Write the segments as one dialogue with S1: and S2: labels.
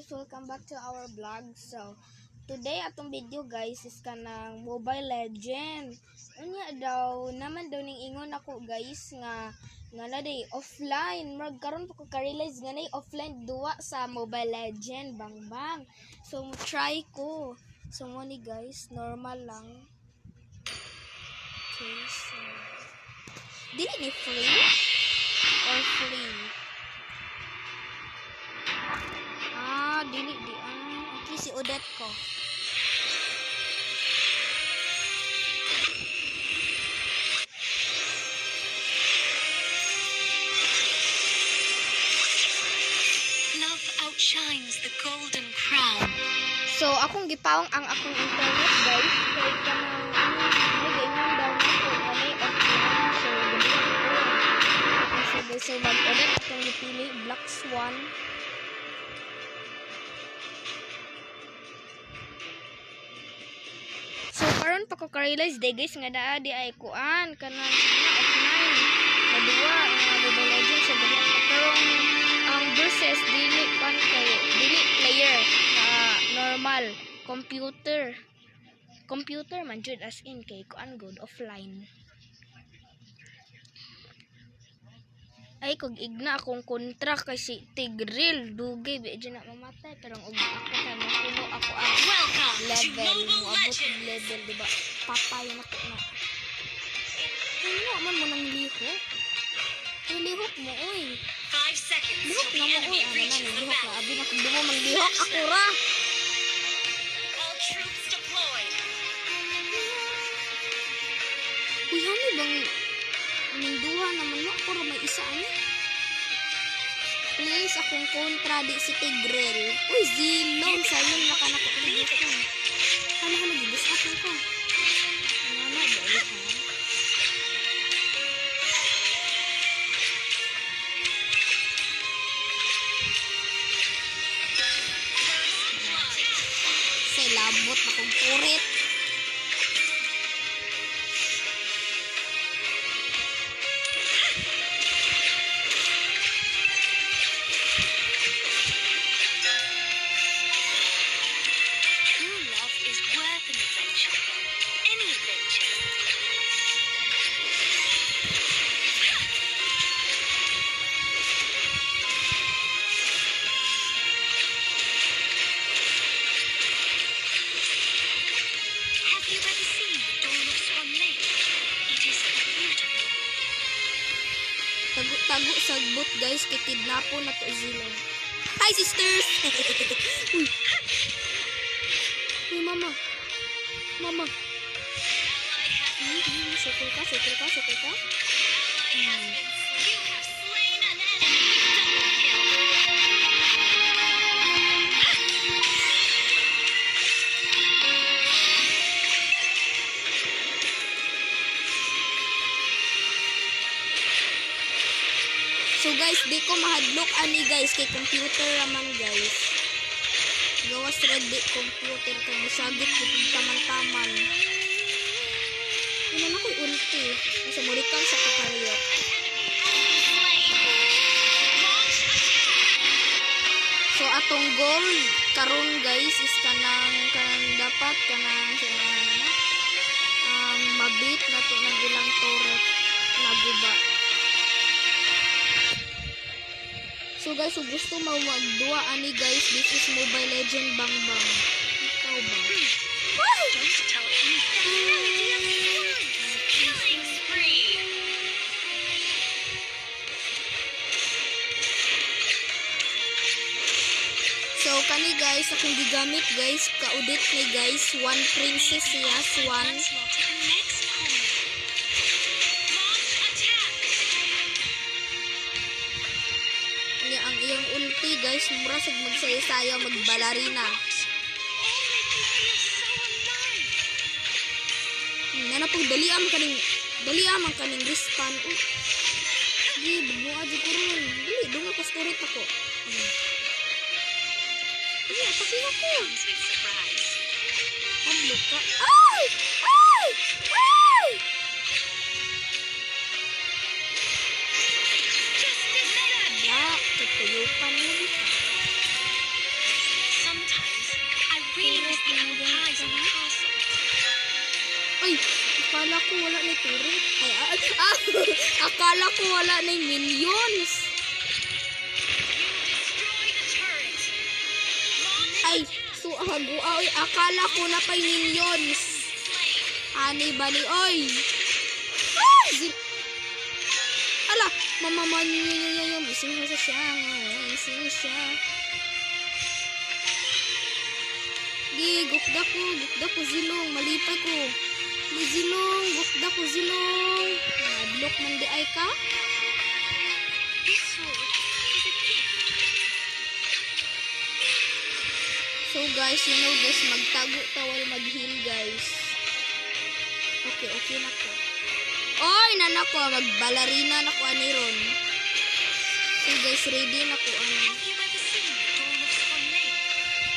S1: guys, welcome back to our vlog. So today atong video guys is kanang Mobile Legend. Unya daw naman daw ning ingon ako guys nga na day offline. Murag karon pa ko ka-realize nga nay offline duwa sa Mobile Legend bang. So try ko. So mo ni guys, normal lang. Okay, so dili ni free or free? Dili di okay, si Odette ko.
S2: Love outshines the golden crown.
S1: So akong gipawang ang akong internet guys kay kanang ganyan daw na ko ani offline. So ganyan so mag-Odette akong gipili Black Swan. So karon pa ko ka-realize day guys nga naa di ay kuan kanang offline kadua nga Mobile Legends so dili karong ang versus dili pan kay dili player normal computer man jud as in kay kuan good offline. Ay kog igna akong kontra kay si Tigril dugay bi na mamatay pero og ako kay makuno ako ang level mo abot level diba patay na ko na. Ano man mo nang lihok? Lihok mo oy.
S2: 5 seconds.
S1: Lihok na mo oy ano na lihok na abi na kung mo manglihok ako ra.
S2: All troops deployed.
S1: Uy hani bang minduha naman mo ako ra may isa ani. Please akong kontra di si Tigril. Uy zilong sayang na kanako lihok ko. Hala gibus ako ko. Ano ba ha? Say labot na kong purit. Tago sagbot guys kay kidnapo na to zilong. Hi sisters. Uy mama. Sukul ka. So guys, di ko mahadlok ani guys kay computer raman guys. Gawas red di computer kay musagit ko taman-taman. Ina na koy ulti. Sa murikan sa kakariyot. So atong goal karon guys is kanang dapat kanang mabit na to ng ilang turret na guba. So guys, kung gusto mo magduwa ani guys, this is Mobile Legend bang. Ikaw ba? So kani guys, akong gigamit guys, ka-audit ni guys, one princess siya, swan. Ang iyang ulti guys, mura sad magsaya-saya magbalarina. Nana pag daliam man kaning respawn. Di bubuha di ko ron. Dili dunga ko story ako. Dili atake ako. Hablo ka. Ay! Tutuyupan mo dito. akala ko wala na turret. Akala ko wala na minions.
S2: Destroy the turret. Launch
S1: Ay, so ay, akala ko na pa minions. Ani bali, oy. Ay! Ala, mamaman niya, mising na siya. Mising siya. Gukda ko zilong, malipay ko. May zilong, gukda ko zilong. Blok man di ay ka.
S2: This sword is a gift.
S1: So guys, you know guys, magtago tawal mag-heal guys. Okay na ko. Oy, nanak ko, magbalarina na ko aniron. So guys, ready na ko ano.
S2: Have you ever seen the dawn of Swan Lake?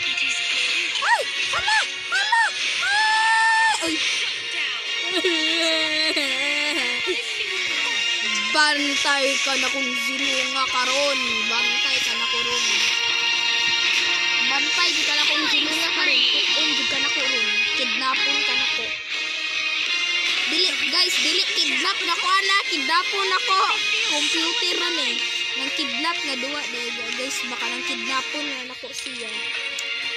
S2: It is beautiful.
S1: Ay! Hala! Ay! Oy!
S2: Shut down.
S1: Bantay ka na kung zilunga karon. Bantay ka na ko ron. Bantay di ka na kung zilunga karon. Tukon di ka na ko ron. Kidnapon ka na ko. Dili guys, dili kidnap na ko ana. Kidnapon na ko. Computer na ni. Nang kidnap nga duwa guys. Baka nang kidnapon na nako siya.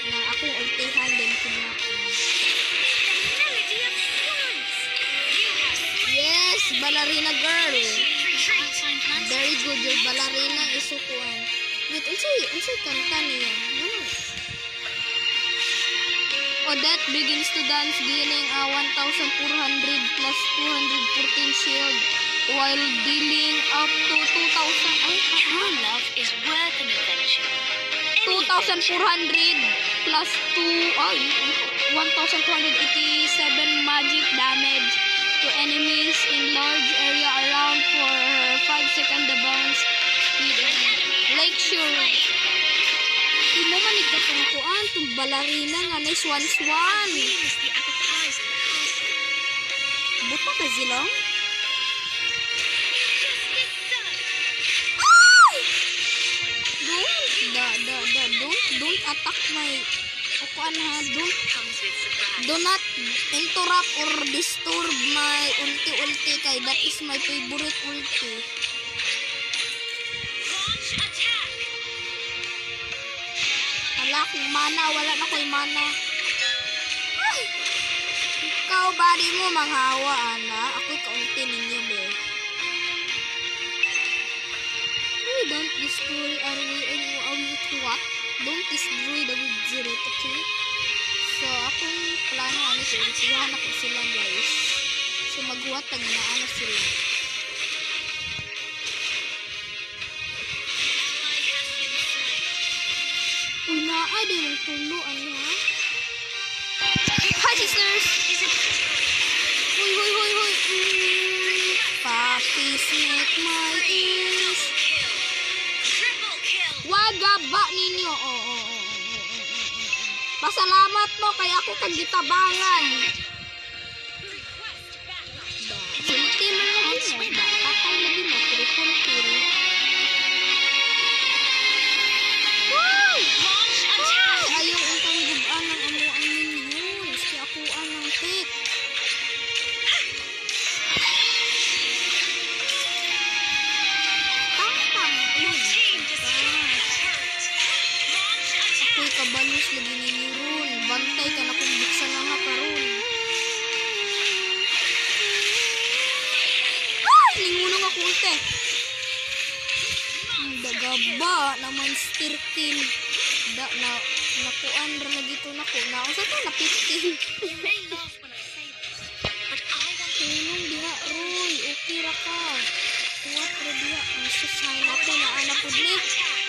S1: Na akong ultihan din kidnapon.
S2: Melody of swans. You have
S1: Yes, ballerina girl.
S2: retreat.
S1: Very good yung ballerina isukuan. Wait, unsay kanta niya? Ano? Odette begins to dance gaining 1,400 plus 214 shield while dealing up to 2,000
S2: True love is worth an adventure.
S1: 2,400 plus 1,287 magic damage to enemies in large area around for her 5-second bounce speed. Lakeshore. Di mo manig ka itong kuan, itong balarina nga na swan.
S2: Green is the apple pies in the castle.
S1: Buta ka zilong?
S2: Justice served.
S1: Don't attack my kuan ha.
S2: Comes with surprise.
S1: Do not interrupt or disturb my ulti kay that is my favorite ulti.
S2: Launch attack.
S1: Wala akong mana, wala na ko'y mana. Ay! Ikaw, body mo, manghawa, ana. Ako'y kaunti ninyo, be. We don't destroy our way with what? Don't destroy the with zero, okay? So, akong plano, ano, siya ako sila, guys. So, maghuwatag na, ano sila. Uy, naa din ang tulo, ano ha? Hi, sisters! Huy! Papis make my ears.
S2: Triple kill.
S1: Wagaba ninyo. Pasalamat mo kaya ako kag gitabangan.
S2: Request backup.
S1: Sulti mo lagi mo. Patay lagi mo. Triple kill. Wow!
S2: Launch attack.
S1: Ayaw untang gubaan ng amuang minions. Kaya akuan ng pit. Tang-tang.
S2: Your team destroyed the turret. Launch attack.
S1: Ako'y kabalos lagi ninyo ron. Bantay ka na kung buksan lang ha karon. Ay! Lingunong ako ulte. Ang dagaba naman stirkin. Nakuan ra lagi to nako. Nausa to na 15.
S2: You may laugh when I say this, but I want to
S1: Tunong diha Roy. Okay ra ka. Kuwat ra diha. Ang susay na ko na anak po ni.
S2: attack.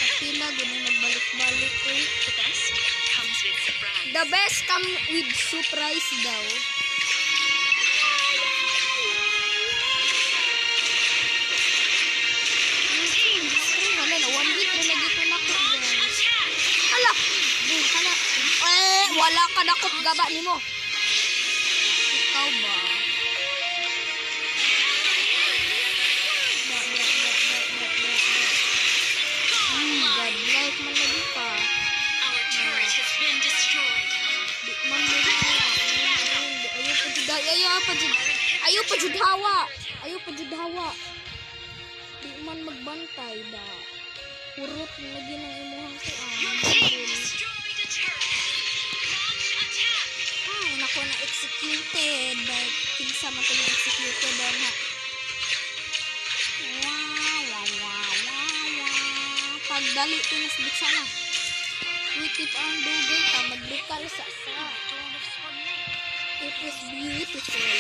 S1: Kapila ganun nagbalik-balik eh.
S2: The best comes with surprise.
S1: The best come with surprise daw. Wala na, 1 week na lagi ko nako.
S2: Launch attack.
S1: Hala! Hala! Wala ka nakop gaba ni mo. Ikaw ba? Godlike man lagi ka.
S2: Our turret has been destroyed.
S1: Ayaw pa jud hawa. Ayaw pa jud hawa. Di man magbantay da. Kurot na lagi ng imuhang
S2: Your team destroyed a turret. Launch attack.
S1: Ay, nako na executed. Like, kinsa man ko yung executed doon ha. Pagdali, tinasbit sana. Witip ang dugay ka, magbukal sa sa.
S2: Dawn of Swan Lake.
S1: It is beautiful.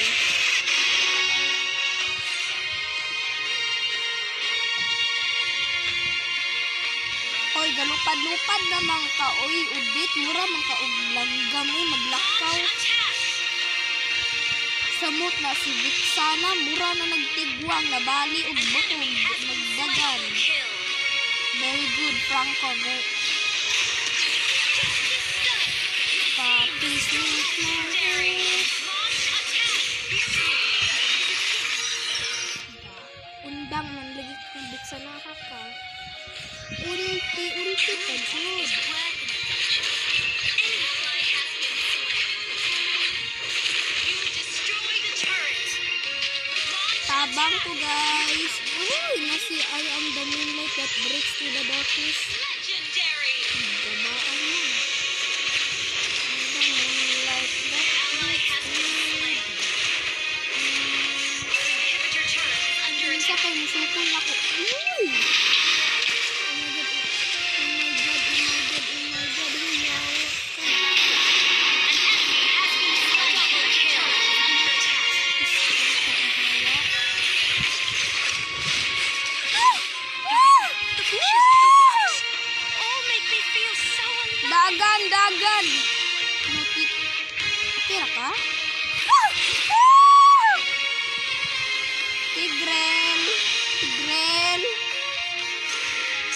S1: Hoy, galupad-lupad naman ka. Oy, udit, mura man ka og langgam. Oy, maglakaw.
S2: Attack.
S1: Samot na si Vixana, mura na nagtigwang, nabali og butong, magdagan.
S2: Kill.
S1: Very good, Franco. Papi, sweet
S2: Legendary. Launch attack.
S1: Undang man lagi kung Vixana ka. Ulti, pagod.
S2: Is worth an adventure. Any ally has been slain. You destroyed a turret. Launch
S1: Tabang ko, guys. Uy, nasi I am the moonlight that breaks through the darkness.
S2: legendary.
S1: Gabaan mo. The moonlight that
S2: Ally has been slain. Inhibitor turret is under
S1: Isa
S2: attack.
S1: kay musukon ako. Uy! Oh my god. Huyaw.
S2: An enemy has been slain. Double kill is under attack. The fishes, the rocks, all make me feel so alive.
S1: Dagan! Kira ka? Tigrel!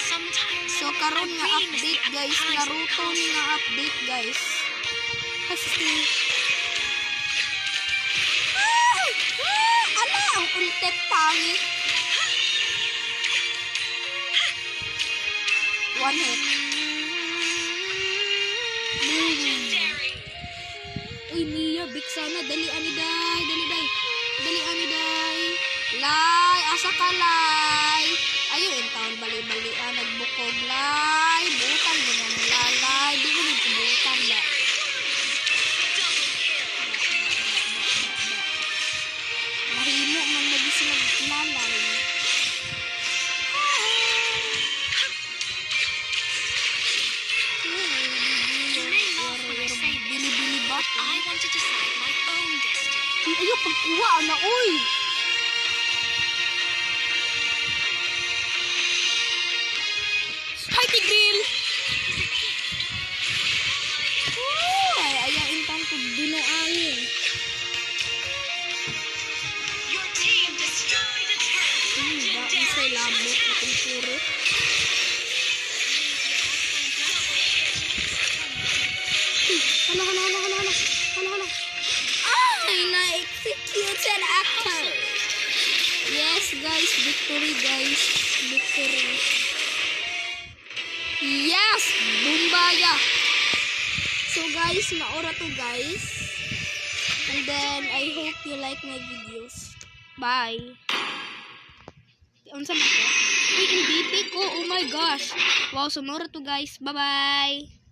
S2: Sometimes
S1: So, karon
S2: my
S1: nga
S2: dream is
S1: update,
S2: the
S1: guys.
S2: appetizer
S1: Naruto
S2: course.
S1: nga update, guys. Kasi... Ala! Ang ultek pangit. One hit. Boom.
S2: Legendary.
S1: Uy, Mia, big sana. Dali, ani, day. Dali, ani, day. Lay, asa ka, lay. Ayaw, in town, bali-bali, nagbukog, lay. Butang mo na mula, lay. Di mo nito butang, la.
S2: Double kill.
S1: Mahimo man lagi sila lalay.
S2: You may laugh when I say this,
S1: Bili-bili ba?
S2: but I want to decide my own destiny.
S1: Ayaw, pagkuha na, uy. Hi, Tigril!
S2: Is a gift.
S1: Ay, ayaw, intang ko binuangin.
S2: Your team destroyed a turret.
S1: Ba, isa'y labot itong puro. Hala. Ay, na-executed actor. Yes, guys. Victory, guys. Victory. Yes! Bumbaya! So, guys, maora to, guys. And then, I hope you like my videos. Bye! Unsa man ko? Uy, MVP ko. Oh my gosh. Wow, so maora to, guys. Bye-bye!